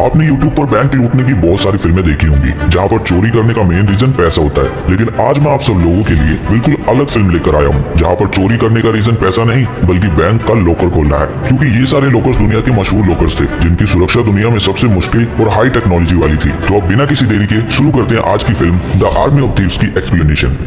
आपने YouTube पर bank लूटने की बहुत सारी फिल्में देखी होंगी जहाँ पर चोरी करने का मेन रीजन पैसा होता है, लेकिन आज मैं आप सब लोगों के लिए बिल्कुल अलग फिल्म लेकर आया हूँ जहाँ पर चोरी करने का रीजन पैसा नहीं बल्कि बैंक का लॉकर खोलना है। क्योंकि ये सारे लॉकर्स दुनिया के मशहूर लॉकर्स थे जिनकी सुरक्षा दुनिया में सबसे मुश्किल और हाई टेक्नोलॉजी वाली थी। तो अब बिना किसी देरी के शुरू करते हैं आज की film the army of thieves की एक्सप्लेनेशन।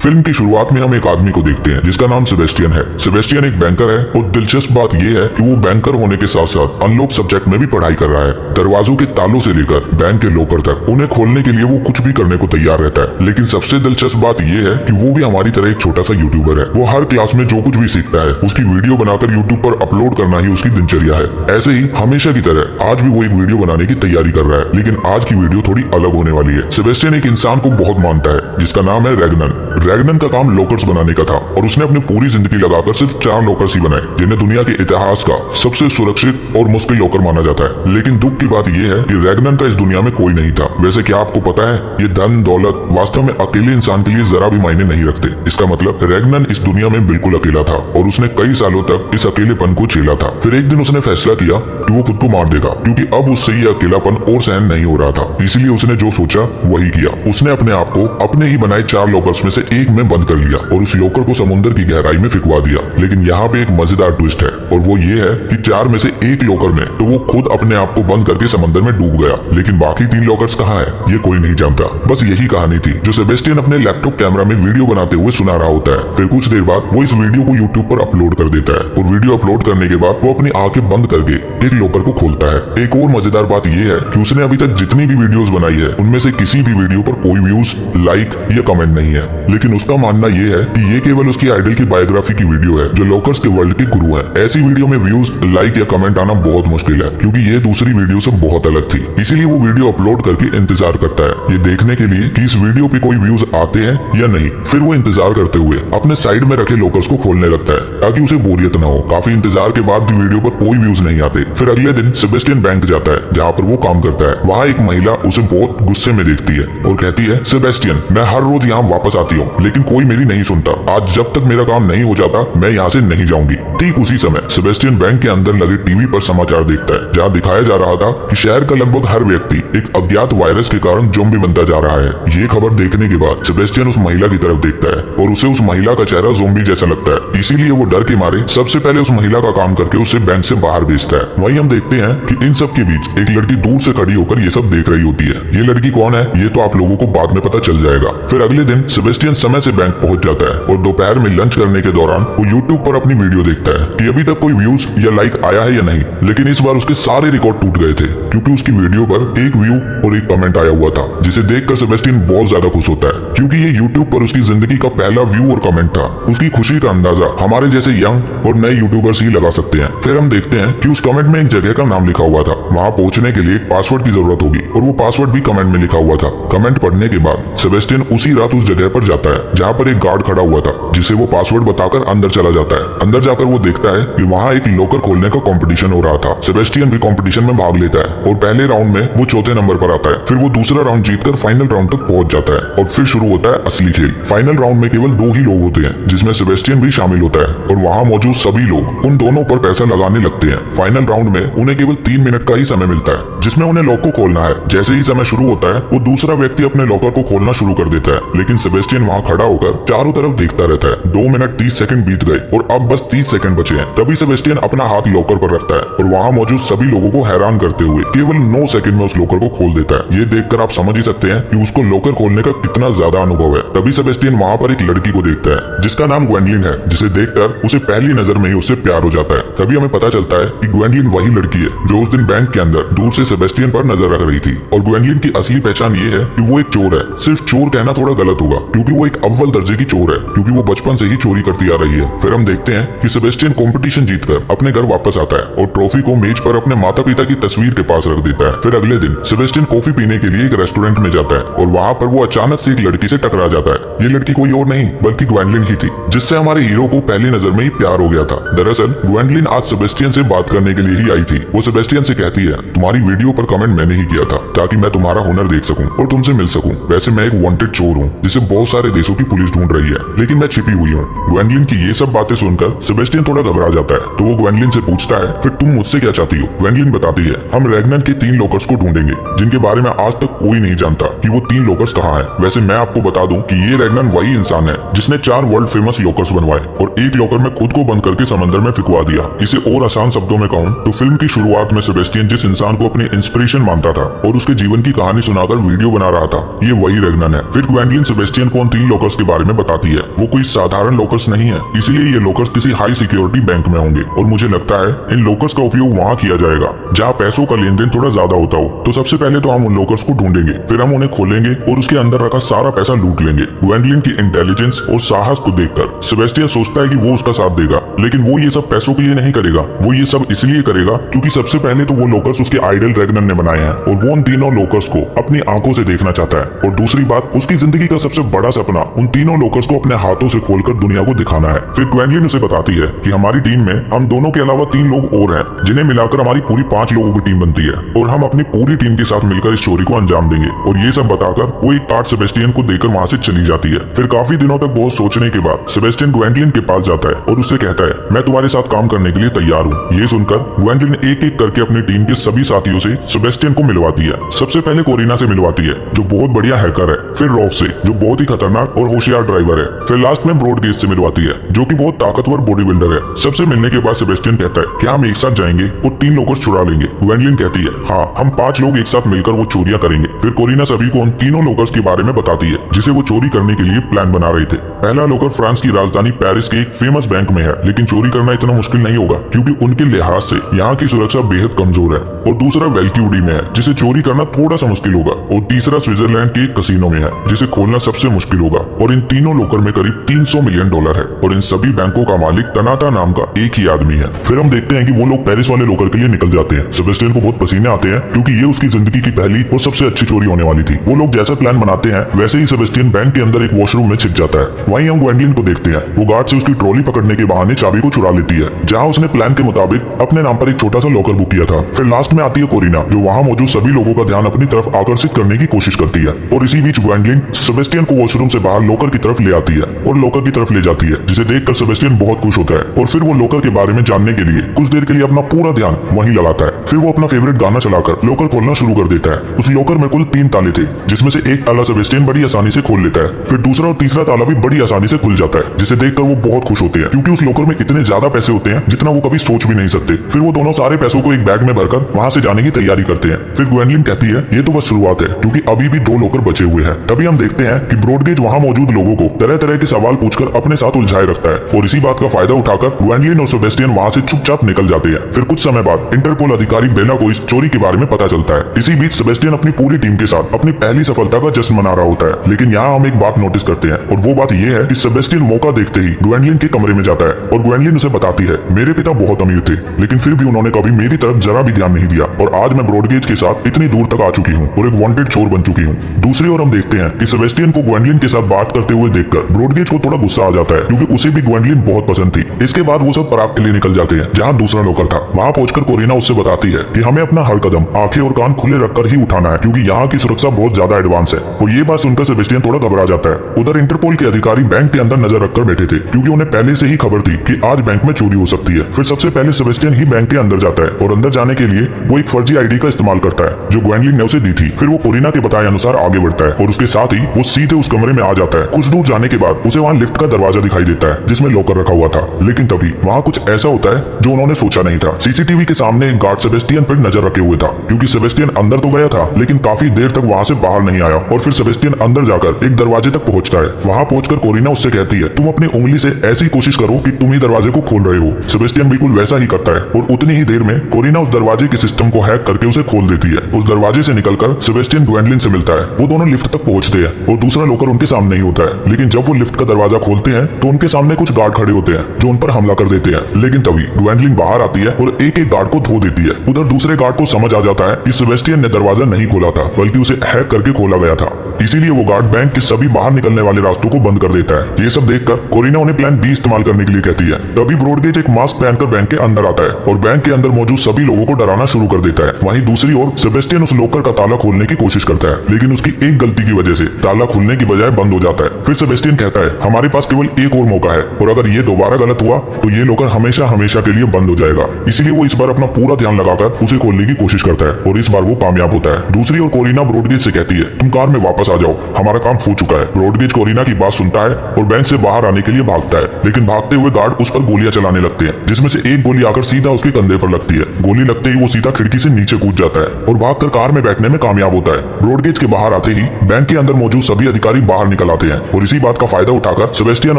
फिल्म की शुरुआत में हम एक आदमी को देखते हैं जिसका नाम सेबेस्टियन है। सेबेस्टियन एक बैंकर है और दिलचस्प बात यह है कि वो बैंकर होने के साथ साथ अनलॉक सब्जेक्ट में भी पढ़ाई कर रहा है। दरवाजों के तालों से लेकर बैंक के लॉकर तक उन्हें खोलने के लिए वो कुछ भी करने को तैयार रहता है। लेकिन सबसे दिलचस्प बात यह है कि वो भी हमारी तरह एक छोटा सा यूट्यूबर है। वो हर क्लास में जो कुछ भी सीखता है उसकी वीडियो बनाकर यूट्यूब पर अपलोड करना ही उसकी दिनचर्या है। ऐसे ही हमेशा की तरह आज भी वो एक वीडियो बनाने की तैयारी कर रहा है, लेकिन आज की वीडियो थोड़ी अलग होने वाली है। सेबेस्टियन एक इंसान को बहुत मानता है जिसका नाम है रैगनन। रैगनन का काम लॉकर्स बनाने का था और उसने अपनी पूरी जिंदगी लगाकर सिर्फ 4 लॉकर्स ही बनाए जिन्हें दुनिया के इतिहास का सबसे सुरक्षित और मुश्किल लॉकर माना जाता है। लेकिन दुख की बात यह है कि रैगनन का इस दुनिया में कोई नहीं था। वैसे क्या आपको पता है ये धन दौलत वास्तव में अकेले इंसान के लिए जरा भी मायने नहीं रखते। इसका मतलब रैगनन इस दुनिया में बिल्कुल अकेला था और उसने कई सालों तक इस अकेलेपन को झेला था। फिर एक दिन उसने फैसला किया कि वो खुद को मार देगा क्योंकि अब उससे ये अकेलापन और सहन नहीं हो रहा था। इसलिए उसने जो सोचा वही किया। उसने अपने आप को अपने ही बनाए 4 लॉकर्स में से एक में बंद कर लिया और उस लॉकर को समुद्र की गहराई में फिकवा दिया। लेकिन यहाँ पे एक मजेदार ट्विस्ट है और वो ये है कि 4 में से एक लॉकर में तो वो खुद अपने आप को बंद करके समंदर में डूब गया, लेकिन बाकी 3 लॉकर्स कहाँ है ये कोई नहीं जानता। बस यही कहानी थी जो सेबेस्टियन अपने लैपटॉप कैमरा में वीडियो बनाते हुए सुना रहा होता है। फिर कुछ देर बाद वो इस वीडियो को यूट्यूब पर अपलोड कर देता है और वीडियो अपलोड करने के बाद वो अपनी आंखें बंद करके एक लॉकर को खोलता है। एक और मजेदार बात यह है कि उसने अभी तक जितनी भी वीडियोस बनाई है उनमें से किसी भी वीडियो पर कोई व्यूज, लाइक या कमेंट नहीं है। लेकिन उसका मानना यह है कि ये केवल उसकी आइडल की बायोग्राफी की वीडियो है जो लॉकर्स के वर्ल्ड के गुरु हैं। ऐसी वीडियो में व्यूज, लाइक या कमेंट आना बहुत मुश्किल है क्योंकि ये दूसरी वीडियो से बहुत अलग थी। इसीलिए वो वीडियो अपलोड करके इंतजार करता है ये देखने के लिए कि इस वीडियो पे कोई व्यूज आते हैं या नहीं। फिर वो इंतजार करते हुए अपने साइड में रखे लॉकर्स को खोलने लगता है ताकि उसे बोरियत न हो। काफी इंतजार के बाद भी वीडियो पर कोई व्यूज नहीं आते। फिर अगले दिन सेबेस्टियन बैंक जाता है जहाँ पर वो काम करता है। वहाँ एक महिला उसे बहुत गुस्से में देखती है और कहती है, सेबेस्टियन मैं हर रोज यहाँ वापस आती हूँ लेकिन कोई मेरी नहीं सुनता। आज जब तक मेरा काम नहीं हो जाता मैं यहाँ से नहीं जाऊंगी। ठीक उसी समय सेबेस्टियन बैंक के अंदर लगे टीवी पर समाचार देखता है जहाँ दिखाया जा रहा था कि शहर का लगभग हर व्यक्ति एक अज्ञात वायरस के कारण ज़ॉम्बी बनता जा रहा है। ये खबर देखने के बाद सेबेस्टियन उस महिला की तरफ देखता है और उसे उस महिला का चेहरा ज़ॉम्बी जैसा लगता है। इसीलिए वो डर के मारे सबसे पहले उस महिला का काम करके उसे बैंक से बाहर भेजता है। वहीं हम देखते हैं कि इन सब के बीच एक लड़की दूर से खड़ी होकर ये सब देख रही होती है। ये लड़की कौन है ये तो आप लोगों को बाद में पता चल जाएगा। फिर अगले दिन सेबेस्टियन समय से बैंक पहुंच जाता है और दोपहर में लंच करने के दौरान वो यूट्यूब पर अपनी वीडियो देखता है कि अभी तक कोई व्यूज या लाइक आया है या नहीं। लेकिन इस बार उसके सारे रिकॉर्ड टूट गए थे क्योंकि उसकी वीडियो पर एक व्यू और एक कमेंट आया हुआ था जिसे देखकर सेबेस्टियन बहुत ज्यादा खुश होता है क्योंकि ये यूट्यूब पर उसकी जिंदगी का पहला व्यू और कमेंट था। उसकी खुशी का अंदाजा हमारे जैसे यंग और नए यूट्यूबर्स ही लगा सकते हैं। फिर हम देखते हैं कि उस कमेंट में एक जगह का नाम लिखा हुआ था। वहाँ पहुंचने के लिए एक पासवर्ड की जरूरत होगी और वो पासवर्ड भी कमेंट में लिखा हुआ था। कमेंट पढ़ने के बाद सेबेस्टियन उसी रात उस जगह पर जाता है जहाँ पर एक गार्ड खड़ा हुआ था जिसे वो पासवर्ड बताकर अंदर चला जाता है। अंदर जाकर वो देखता है कि वहाँ एक लॉकर खोलने का कंपटीशन हो रहा था। सेबेस्टियन भी कंपटीशन में भाग लेता है और पहले राउंड में वो चौथे नंबर पर आता है। फिर वो दूसरा राउंड जीतकर फाइनल राउंड तक पहुंच जाता है और फिर शुरू होता है असली खेल। फाइनल राउंड में केवल 2 ही लोग होते हैं जिसमें सेबेस्टियन भी शामिल होता है और वहाँ मौजूद सभी लोग उन दोनों पर पैसा लगाने लगते हैं। फाइनल राउंड में उन्हें केवल 3 मिनट का ही समय मिलता है जिसमें उन्हें लॉक को खोलना है। जैसे ही समय शुरू होता है वो दूसरा व्यक्ति अपने लॉकर को खोलना शुरू कर देता है, लेकिन सेबेस्टियन वहाँ खड़ा होकर चारों तरफ देखता रहता है। 2 मिनट 30 सेकंड बीत गए और अब बस 30 सेकंड बचे हैं। तभी सेबेस्टियन अपना हाथ लॉकर पर रखता है और वहाँ मौजूद सभी लोगों को हैरान करते हुए केवल 9 सेकंड में उस लॉकर को खोल देता है। ये देखकर आप समझ ही सकते हैं कि उसको लॉकर खोलने का कितना ज्यादा अनुभव है। तभी सेबेस्टियन वहाँ पर एक लड़की को देखता है जिसका नाम ग्वेंडलिन है, जिसे देखकर उसे पहली नजर में ही उससे प्यार हो जाता है। तभी हमें पता चलता है कि ग्वेंडलिन वही लड़की है जो उस दिन बैंक के अंदर दूर से सेबेस्टियन पर नजर रख रही थी। और ग्वेंडलिन की असली पहचान ये है कि वो एक चोर है। सिर्फ चोर कहना थोड़ा गलत होगा क्योंकि वो एक अव्वल दर्जे की चोर है क्योंकि वो बचपन से ही चोरी करती आ रही है। फिर हम देखते हैं कि सेबेस्टियन कंपटीशन जीतकर अपने घर वापस आता है और ट्रॉफी को मेज पर अपने माता पिता की तस्वीर के पास रख देता है। फिर अगले दिन सेबेस्टियन कॉफी पीने के लिए एक रेस्टोरेंट में जाता है और वहाँ पर वो अचानक से एक लड़की से टकरा जाता है। ये लड़की कोई और नहीं बल्कि ग्वेंडलिन ही थी जिससे हमारे हीरो को पहली नजर में ही प्यार हो गया था। दरअसल ग्वेंडलिन आज सेबेस्टियन से बात करने के लिए ही आई थी। वो सेबेस्टियन से कहती है, तुम्हारी वीडियो वीडियो पर कमेंट मैंने ही किया था ताकि मैं तुम्हारा हुनर देख सकूं और तुमसे मिल सकूं। वैसे मैं एक वांटेड चोर हूँ जिसे बहुत सारे देशों की पुलिस ढूंढ रही है, लेकिन मैं छिपी हुई हूँ। ग्वेंडलिन की ये सब बातें सुनकर सेबेस्टियन थोड़ा घबरा जाता है, तो वो ग्वेंडलिन से पूछता है फिर तुम मुझसे क्या चाहती हो। ग्वेंडलिन बताती है हम रैग्नर के 3 लोकर्स को ढूंढेंगे जिनके बारे में आज तक कोई नहीं जानता कि वो 3 लोकर्स कहाँ हैं। वैसे मैं आपको बता दूं कि ये रैग्नर वही इंसान है जिसने 4 वर्ल्ड फेमस लोकर्स बनवाए और एक लोकर में खुद को बंद करके समंदर में फिकवा दिया। इसे और आसान शब्दों में कहूं तो फिल्म की शुरुआत में सेबेस्टियन जिस इंसान को अपनी इंस्पिरेशन मानता था और उसके जीवन की कहानी सुनाकर वीडियो बना रहा था, ये वही रैग्नर है। फिर ग्वेंडलिन सेबेस्टियन को उन 3 लोकर्स के बारे में बताती है। वो कोई साधारण लोकर्स नहीं है, इसीलिए ये लोकर्स किसी हाई सिक्योरिटी बैंक में होंगे और मुझे लगता है इन लोकर्स का उपयोग वहाँ किया जाएगा जहाँ पैसों का लेन देन थोड़ा ज्यादा होता हो। तो सबसे पहले तो हम उन लोकर्स को ढूंढेंगे, फिर हम उन्हें खोलेंगे और उसके अंदर रखा सारा पैसा लूट लेंगे। ग्वेंडलिन की इंटेलिजेंस और साहस को देखकर सेबेस्टियन सोचता है कि वो उसका साथ देगा, लेकिन वो ये सब पैसों के लिए नहीं करेगा। वो ये सब इसलिए करेगा क्योंकि सबसे पहले तो वो लोकर्स उसके आइडल रैग्नर ने बनाए हैं और वो उन तीनों लोकर्स को अपनी आंखों से देखना चाहता है। और दूसरी बात, उसकी जिंदगी का सबसे बड़ा सपना उन तीनों लोकर्स को अपने हाथों से खोलकर दुनिया को दिखाना है। फिर ग्वेंडलिन उसे बताती है कि हमारी टीम में हम दोनों के अलावा 3 लोग और हैं जिन्हें मिलाकर हमारी पूरी 5 लोगों की टीम बनती है और हम अपनी पूरी टीम के साथ मिलकर इस चोरी को अंजाम देंगे। और ये सब बताकर वो एक कार्ड सेबेस्टियन को देकर वहाँ से चली जाती है। फिर काफी दिनों तक बहुत सोचने के बाद सेबेस्टियन ग्वेंडलिन के पास जाता है और उससे कहता है मैं तुम्हारे साथ काम करने के लिए तैयार हूँ। ये सुनकर ग्वेंडलिन एक एक करके अपनी टीम के सभी साथियों से सेबेस्टियन को मिलवाती है। सबसे पहले कोरिना से मिलवाती है जो बहुत बढ़िया हैकर है, फिर रॉफ से जो बहुत ही खतरनाक और होशियार ड्राइवर है, फिर लास्ट में ब्रॉडगेज से मिलवाती है जो कि बहुत ताकतवर बॉडी बिल्डर है। सबसे मिलने के बाद सेबेस्टियन कहता है क्या हम एक साथ जाएंगे और 3 लोकर्स चुरा लेंगे। ग्वेंडलिन कहती है हाँ, हम 5 लोग एक साथ मिलकर वो चोरियां करेंगे। फिर कोरिना सभी को उन तीनों लोकर्स के बारे में बताती है जिसे वो चोरी करने के लिए प्लान बना रहे थे। पहला लोकर फ्रांस की राजधानी पेरिस के एक फेमस बैंक में है, लेकिन चोरी करना इतना मुश्किल नहीं होगा क्योंकि उनके लिहाज से यहाँ की सुरक्षा बेहद कमजोर है। और दूसरा वेल्क्यूडी में है जिसे चोरी करना थोड़ा सा मुश्किल होगा। और तीसरा स्विट्जरलैंड के एक कसिनो में है जिसे खोलना सबसे मुश्किल होगा। और इन तीनों लोकर में करीब $300 मिलियन है और इन सभी बैंकों का मालिक तनाता नाम का एक ही आदमी है। फिर हम देखते हैं कि वो लोग पेरिस वाले लोकर के लिए निकल जाते हैं। सेबेस्टियन को बहुत पसीने आते हैं क्योंकि ये उसकी जिंदगी की पहली और सबसे अच्छी चोरी होने वाली थी। वो लोग जैसा प्लान बनाते हैं वैसे ही सेबेस्टियन बैंक के अंदर एक वॉशरूम में छिप जाता है। वहीं हम ग्वेंडलिन को देखते हैं, वो गार्ड से उसकी ट्रॉली पकड़ने के बहाने चाबी को चुरा लेती है जहाँ उसने प्लान के मुताबिक अपने नाम पर एक छोटा सा लॉकर बुक किया था। फिर लास्ट में आती है कोरिना जो वहाँ मौजूद सभी लोगों का ध्यान अपनी तरफ आकर्षित करने की कोशिश करती है। और इसी बीच ग्वेंडलिन सेबेस्टियन को वॉशरूम से बाहर लॉकर की तरफ ले आती है और लॉकर की तरफ ले जाती है जिसे देखकर सेबेस्टियन बहुत खुश होता है और फिर वो लॉकर के बारे में जानने के लिए कुछ देर के लिए अपना पूरा ध्यान वहीं लगाता है। फिर वो अपना फेवरेट गाना चलाकर लॉकर खोलना शुरू कर देता है। उस लॉकर में कुल 3 ताले थे जिसमें से एक ताला सेबेस्टियन बड़ी आसानी से खोल लेता है। फिर दूसरा और तीसरा ताला भी बड़ी आसानी से खुल जाता है जिसे देखकर वो बहुत खुश होते हैं क्योंकि उस लॉकर में इतने ज्यादा पैसे होते हैं जितना वो कभी सोच भी नहीं सकते। फिर वो दोनों सारे पैसों को एक बैग में भरकर वहाँ से जाने की तैयारी करते हैं। फिर ग्वेंडलिन कहती है ये तो बस शुरुआत है क्योंकि अभी भी 2 लॉकर बचे हुए हैं। तभी हम देखते हैं कि ब्रॉडगेज वहाँ मौजूद लोगों को तरह तरह के सवाल पूछकर अपने साथ उलझाए रखता है और इसी बात का फायदा उठाकर ग्वेंडलिन और सेबेस्टियन वहाँ से चुपचाप निकल जाते हैं। फिर कुछ समय बाद इंटरपोल अधिकारी बेला को इस चोरी के बारे में पता चलता है। इसी बीच सेबेस्टियन अपनी पूरी टीम के साथ अपनी पहली सफलता का जश्न मना रहा होता है, लेकिन यहाँ हम एक बात नोटिस करते हैं और वो बात ये है कि सेबेस्टियन मौका देखते ही ग्वेंडलिन के कमरे में जाता है और ग्वेंडलिन उसे बताती है मेरे पिता बहुत अमीर थे लेकिन फिर भी उन्होंने कभी मेरी तरफ जरा भी ध्यान नहीं दिया और आज मैं ब्रॉडगेज के साथ इतनी दूर तक आ चुकी हूँ और एक वांटेड चोर बन चुकी हूँ। दूसरी ओर हम देखते हैं कि सेबेस्टियन को ग्वेंडलिन के साथ बात करते हुए देखकर ब्रॉडगेज को थोड़ा गुस्सा आ जाता है क्योंकि उसे भी ग्वेंडलिन बहुत पसंद थी। इसके बाद वो सब पराग के लिए निकल जाते हैं जहाँ दूसरा लोकर था। वहाँ पहुंचकर कोरिना उससे बताती है कि हमें अपना हर कदम आंखें और कान खुले रखकर ही उठाना है क्योंकि यहाँ की सुरक्षा बहुत ज्यादा एडवांस है। और ये बात सुनकर सेबेस्टियन थोड़ा घबरा जाता है। उधर इंटरपोल के अधिकारी बैंक के अंदर नजर रखकर बैठे थे क्योंकि उन्हें पहले से ही खबर थी कि आज बैंक में चोरी हो सकती है। फिर सबसे पहले सेबेस्टियन ही बैंक के अंदर जाता है और अंदर जाने के लिए वो एक फर्जी आईडी का इस्तेमाल करता है जो ग्वेंडलिन ने उसे दी थी। फिर वो कोरिना के बताए अनुसार आगे बढ़ता है और उसके साथ ही वो सीधे उस कमरे में आ जाता है। कुछ दूर जाने के बाद उसे वहाँ लिफ्ट का दरवाजा दिखाई देता है जिसमें लॉकर रखा हुआ था, लेकिन तभी वहाँ कुछ ऐसा होता है जो उन्होंने सोचा नहीं था। सीसीटीवी के सामने एक गार्ड सेबेस्टियन पर नजर रखे हुए था क्योंकि सेबेस्टियन अंदर तो गया था लेकिन काफी देर तक वहाँ से बाहर नहीं आया। और फिर सेबेस्टियन अंदर जाकर एक दरवाजे तक पहुंचता है। वहाँ पहुंचकर कोरिना उससे कहती है तुम अपनी उंगली से ऐसी कोशिश करो कि तुम ही दरवाजे को खोल रहे हो। सेबेस्टियन बिल्कुल वैसा ही करता है और उतनी ही देर में कोरिना उस दरवाजे के सिस्टम को हैक करके उसे खोल देती है। उस दरवाजे से निकलकर सेबेस्टियन ग्वेंडलिन से मिलता है। वो दोनों लिफ्ट तक पहुंचते हैं और दूसरा लॉकर उनके सामने ही होता है, लेकिन जब वो लिफ्ट का दरवाजा खोलते हैं तो उनके सामने कुछ गार्ड खड़े होते हैं जो उन पर हमला कर देते हैं। लेकिन तभी ग्वेंडलिन बाहर आती है और एक एक गार्ड को धो देती है। उधर दूसरे गार्ड को समझ आ जाता है कि सेबेस्टियन ने दरवाजा नहीं खोला था बल्कि उसे हैक करके खोला गया था। इसीलिए वो गार्ड बैंक के सभी बाहर निकलने वाले रास्तों को बंद कर देता है। ये सब देखकर कोरिना उन्हें प्लान बी इस्तेमाल करने के लिए कहती है। तभी ब्रॉडगेज एक मास्क पहनकर बैंक के अंदर आता है और बैंक के अंदर मौजूद सभी लोगों को डराना शुरू कर देता है। वहीं दूसरी ओर सेबेस्टियन उस लॉकर का ताला खोलने की कोशिश करता है, लेकिन उसकी एक गलती की वजह से ताला खुलने की बजाय बंद हो जाता है। फिर सेबेस्टियन कहता है हमारे पास केवल एक और मौका है और अगर ये दोबारा गलत हुआ तो ये लॉकर हमेशा हमेशा के लिए बंद हो जाएगा। इसीलिए वो इस बार अपना पूरा ध्यान लगाकर उसे खोलने की कोशिश करता है और इस बार वो कामयाब होता है। दूसरी ओर कोरिना ब्रॉडगेज से कहती है तुम कार में वापस आ जाओ, हमारा काम हो चुका है। ब्रॉडगेज कोरिना की बात सुनता है और बैंक से बाहर आने के लिए भागता है, लेकिन भागते हुए गार्ड उस पर गोलियां चलाने लगते हैं, जिसमें से एक गोली आकर सीधा उसके कंधे पर लगती है। गोली लगते ही वो सीधा खिड़की से नीचे कूद जाता है और भागकर कार में बैठने में कामयाब होता है। ब्रॉडगेज के बाहर आते ही बैंक के अंदर मौजूद सभी अधिकारी बाहर निकल आते हैं और इसी बात का फायदा उठाकर सेबेस्टियन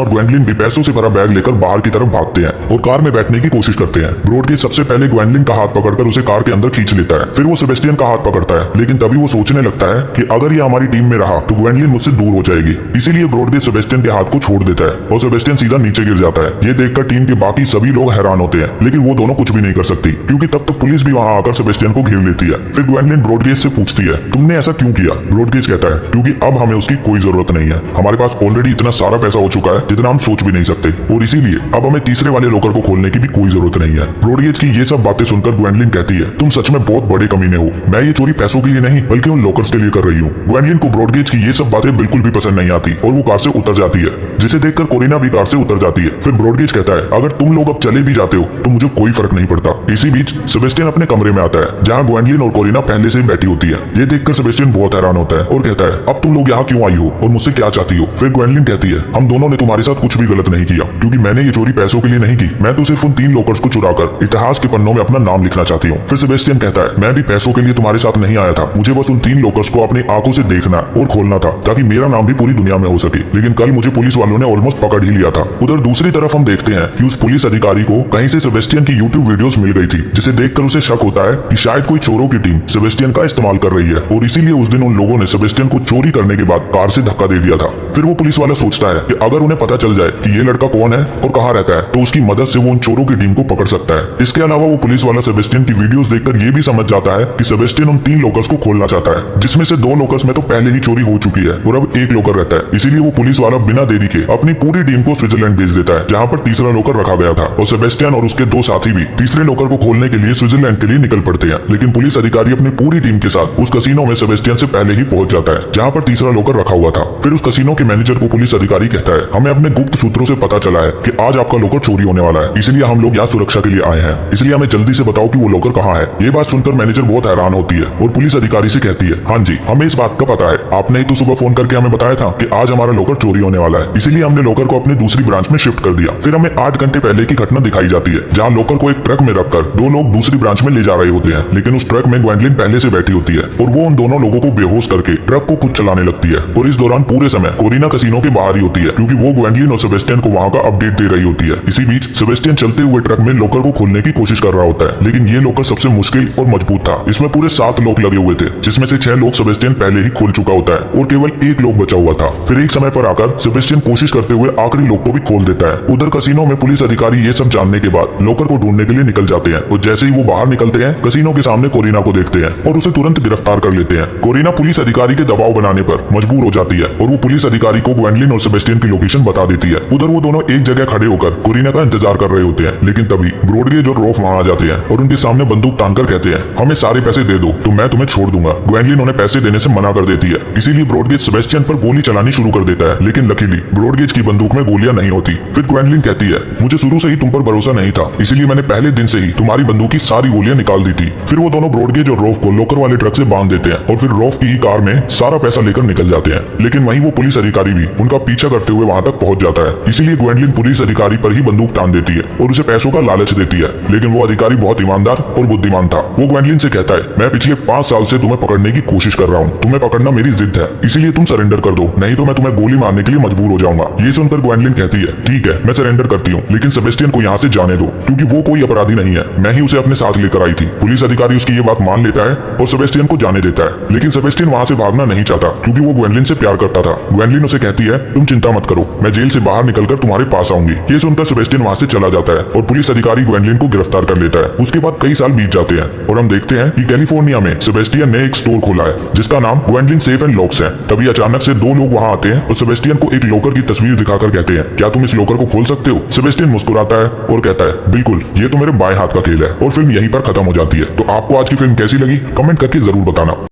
और ग्वेंडलिन भी पैसों से भरा बैग लेकर बाहर की तरफ भागते हैं और कार में बैठने की कोशिश करते हैं। ब्रॉडगेज सबसे पहले ग्वेंडलिन का हाथ पकड़कर उसे कार के अंदर खींच लेता है, फिर वो सेबेस्टियन का हाथ पकड़ता है, लेकिन तभी वो सोचने लगता है कि अगर ये हमारी टीम में रहा तो ग्वेंडलिन मुझसे दूर हो जाएगी। इसीलिए ब्रॉडगेज सेबेस्टियन के हाथ को छोड़ देता है और सेबेस्टियन सीधा नीचे गिर जाता है। ये देखकर टीम के बाकी सभी लोग हैरान होते हैं, लेकिन वो दोनों कुछ भी नहीं कर सकती क्योंकि तब तक पुलिस भी वहां आकर सेबेस्टियन को घेर लेती है। फिर ग्वेंडलिन ब्रॉडगेज से पूछती है तुमने ऐसा क्यों किया? ब्रॉडगेज कहता है क्योंकि अब हमें उसकी कोई जरूरत नहीं है, हमारे पास ऑलरेडी इतना सारा पैसा हो चुका है जितना हम सोच भी नहीं सकते और इसीलिए अब हमें तीसरे वाले लॉकर को खोलने की भी कोई जरूरत नहीं है। ब्रॉडगेज की ये सब बातें सुनकर ग्वेंडलिन कहती है तुम सच में बहुत बड़े कमीने हो, मैं ये चोरी पैसों के लिए नहीं बल्कि उन लॉकर्स के लिए कर रही हूँ। ग्वेंडलिन को ब्रॉडगेज की ये सब बातें बिल्कुल भी पसंद नहीं आती और वो कार से उतर जाती है, जिसे देखकर कोरिना भी कार से उतर जाती है। फिर ब्रॉडगेज कहता है अगर तुम लोग अब चले भी जाते हो तो मुझे कोई फर्क नहीं पड़ता। इसी बीच सेबेस्टियन अपने कमरे में आता है जहाँ ग्वेंडलिन और कोरिना पहले से ही बैठी होती है। ये देखकर सेबेस्टियन बहुत हैरान होता है और कहता है अब तुम लोग यहाँ क्यों आई हो और मुझसे क्या चाहती हो? फिर ग्वेंडलिन कहती है हम दोनों ने तुम्हारे साथ कुछ भी गलत नहीं किया क्योंकि मैंने ये चोरी पैसों के लिए नहीं की, मैं तो सिर्फ उन 3 लॉकर्स को चुराकर इतिहास के पन्नों में अपना नाम लिखना चाहती हूँ। फिर सेबेस्टियन कहता है मैं भी पैसों के लिए तुम्हारे साथ नहीं आया था, मुझे बस उन 3 लॉकर्स को अपनी आंखों से देखना और खोलना था ताकि मेरा नाम भी पूरी दुनिया में हो सके, लेकिन कल मुझे पुलिस वालों ने ऑलमोस्ट पकड़ ही लिया था। उधर दूसरी तरफ हम देखते हैं कि उस पुलिस अधिकारी को कहीं से सेबेस्टियन की यूट्यूब वीडियोस मिल गई थी, जिसे देखकर उसे शक होता है कि शायद कोई चोरों की टीम सेबेस्टियन का इस्तेमाल कर रही है और इसीलिए उस दिन उन लोगों ने सेबेस्टियन को चोरी करने के बाद कार से धक्का दे दिया था। फिर वो पुलिस वाला सोचता है कि अगर उन्हें पता चल जाए कि ये लड़का कौन है और कहाँ रहता है तो उसकी मदद से वो उन चोरों की टीम को पकड़ सकता है। इसके अलावा वो पुलिस वाला सेबेस्टियन की वीडियोस देखकर ये भी समझ जाता है कि सेबेस्टियन उन 3 लॉकर्स को खोलना चाहता है, जिसमें से 2 लॉकर्स में तो पहले ही चोरी हो चुकी है और अब एक लॉकर रहता है। इसीलिए वो पुलिस वाला बिना देरी के अपनी पूरी टीम को स्विट्जरलैंड भेज देता है जहाँ पर तीसरा लॉकर रखा गया था और सेबेस्टियन और उसके 2 साथी भी तीसरे लॉकर को खोलने के लिए स्विट्जरलैंड के लिए निकल पड़ते हैं। लेकिन पुलिस अधिकारी अपनी पूरी टीम के साथ उस कसीनो में सेबेस्टियन से पहले ही पहुंच जाता है जहाँ पर तीसरा लॉकर रखा हुआ था। फिर उस कसीनो के मैनेजर को पुलिस अधिकारी कहता है हमें अपने गुप्त सूत्रों से पता चला है कि आज आपका लॉकर चोरी होने वाला है, इसलिए हम लोग यहाँ सुरक्षा के लिए आए हैं, इसलिए हमें जल्दी से बताओ कि वो लॉकर कहाँ है। ये बात सुनकर मैनेजर बहुत हैरान होती है और पुलिस अधिकारी से कहती है हाँ जी हमें इस बात का पता है, आपने ही तो सुबह फोन करके हमें बताया था कि आज हमारा लॉकर चोरी होने वाला है, इसीलिए हमने लॉकर को अपनी दूसरी ब्रांच में शिफ्ट कर दिया। फिर हमें 8 घंटे पहले की घटना दिखाई जाती है जहाँ लॉकर को एक ट्रक में रखकर 2 लोग दूसरी ब्रांच में ले जा रहे होते हैं, लेकिन उस ट्रक में ग्वेंडलिन पहले से बैठी होती है और वो उन दोनों लोगों को बेहोश करके ट्रक को खुद चलाने लगती है और इस दौरान पूरे समय कोरिना कसीनो के बाहर ही होती है क्योंकि वो ग्वेंडलिन और सेबेस्टियन को वहाँ का अपडेट दे रही होती है। इसी बीच सेबेस्टियन चलते हुए ट्रक में लॉकर को खोलने की कोशिश कर रहा होता है, लेकिन ये लॉकर सबसे मुश्किल और मजबूत था। इसमें पूरे 7 लॉक लगे हुए थे, जिसमें से 6 लॉक सेबेस्टियन पहले ही खोल चुका होता है और केवल 1 लॉक बचा हुआ था। फिर एक समय पर आकर सेबेस्टियन कोशिश करते हुए आखिरी लॉक को भी खोल देता है। उधर कसीनो में पुलिस अधिकारी ये सब जानने के बाद लॉकर को ढूंढने के लिए निकल जाते हैं और जैसे ही वो बाहर निकलते हैं कसीनो के सामने कोरिना को देखते हैं और उसे तुरंत गिरफ्तार कर लेते हैं। कोरिना पुलिस अधिकारी के दबाव बनाने पर मजबूर हो जाती है और वो पुलिस अधिकारी को ग्वेंडलिन और सेबेस्टियन की लोकेशन बता देती है। उधर वो दोनों एक जगह खड़े होकर कोरिना का इंतजार कर रहे होते हैं, लेकिन तभी ब्रॉडगेज और रोफ वहां आ जाते हैं और उनके सामने बंदूक तानकर कहते हैं हमें सारे पैसे दे दो तो मैं तुम्हें छोड़ दूंगा। ग्वेंडलिन उन्हें पैसे देने से मना कर देती है, इसीलिए ब्रॉडगेज सेबेस्टियन पर गोली चलानी शुरू कर देता है, लेकिन लकीली ब्रॉडगेज की बंदूक में गोलियां नहीं होती। फिर ग्वेंडलिन कहती है मुझे शुरू से ही तुम पर भरोसा नहीं था, इसलिए मैंने पहले दिन से ही तुम्हारी बंदूक की सारी गोलियां निकाल दी थी। फिर वो दोनों ब्रॉडगेज और रोफ को लॉकर वाले ट्रक से बांध देते हैं और फिर रोफ की ही कार में सारा पैसा लेकर निकल जाते हैं, लेकिन वहीं वो पुलिस अधिकारी भी उनका पीछा करते हुए वहां तक पहुंच जाता है। इसीलिए ग्वेंडलिन पुलिस अधिकारी पर ही बंदूक तान देती है और उसे पैसों का लालच देती है, लेकिन वो अधिकारी बहुत ईमानदार और बुद्धिमान था। वो ग्वेंडलिन से कहता है मैं पिछले 5 साल से तुम्हें पकड़ने की कोशिश कर रहा हूँ, तुम्हें पकड़ना मेरी जिद है, इसीलिए तुम सरेंडर कर दो, नहीं तो मैं तुम्हें गोली मारने के लिए मजबूर हो जाऊंगा। ये सुनकर ग्वेंडलिन कहती है ठीक है मैं सरेंडर करती हूँ, लेकिन सेबेस्टियन को यहाँ से जाने दो क्योंकि वो कोई अपराधी नहीं है, मैं ही उसे अपने साथ लेकर आई थी। पुलिस अधिकारी उसकी ये बात मान लेता है और सेबेस्टियन को जाने देता है, लेकिन सेबेस्टियन वहां से भागना नहीं चाहता क्योंकि वो ग्वेंडलिन से प्यार करता था। ग्वेंडलिन उसे कहती है तुम चिंता मत करो, मैं जेल से बाहर निकलकर तुम्हारे पास आऊंगी। ये सुनकर सेबेस्टियन वहां से चला जाता है और पुलिस अधिकारी ग्वेंडलिन को गिरफ्तार कर लेता है। उसके बाद कई साल बीत जाते हैं और हम देखते हैं कि कैलिफोर्निया में सेबेस्टियन ने एक स्टोर खोला है जिसका नाम ग्वेंडलिन सेफ गोल्डन लॉक्स हैं। तभी अचानक से दो लोग वहाँ आते हैं और सेबेस्टियन को एक लॉकर की तस्वीर दिखाकर कहते हैं, क्या तुम इस लॉकर को खोल सकते हो? सेबेस्टियन मुस्कुराता है और कहता है, बिल्कुल, ये तो मेरे बाएं हाथ का खेल है। और फिल्म यहीं पर खत्म हो जाती है। तो आपको आज की फिल्म कैसी लगी कमेंट करके जरूर बताना।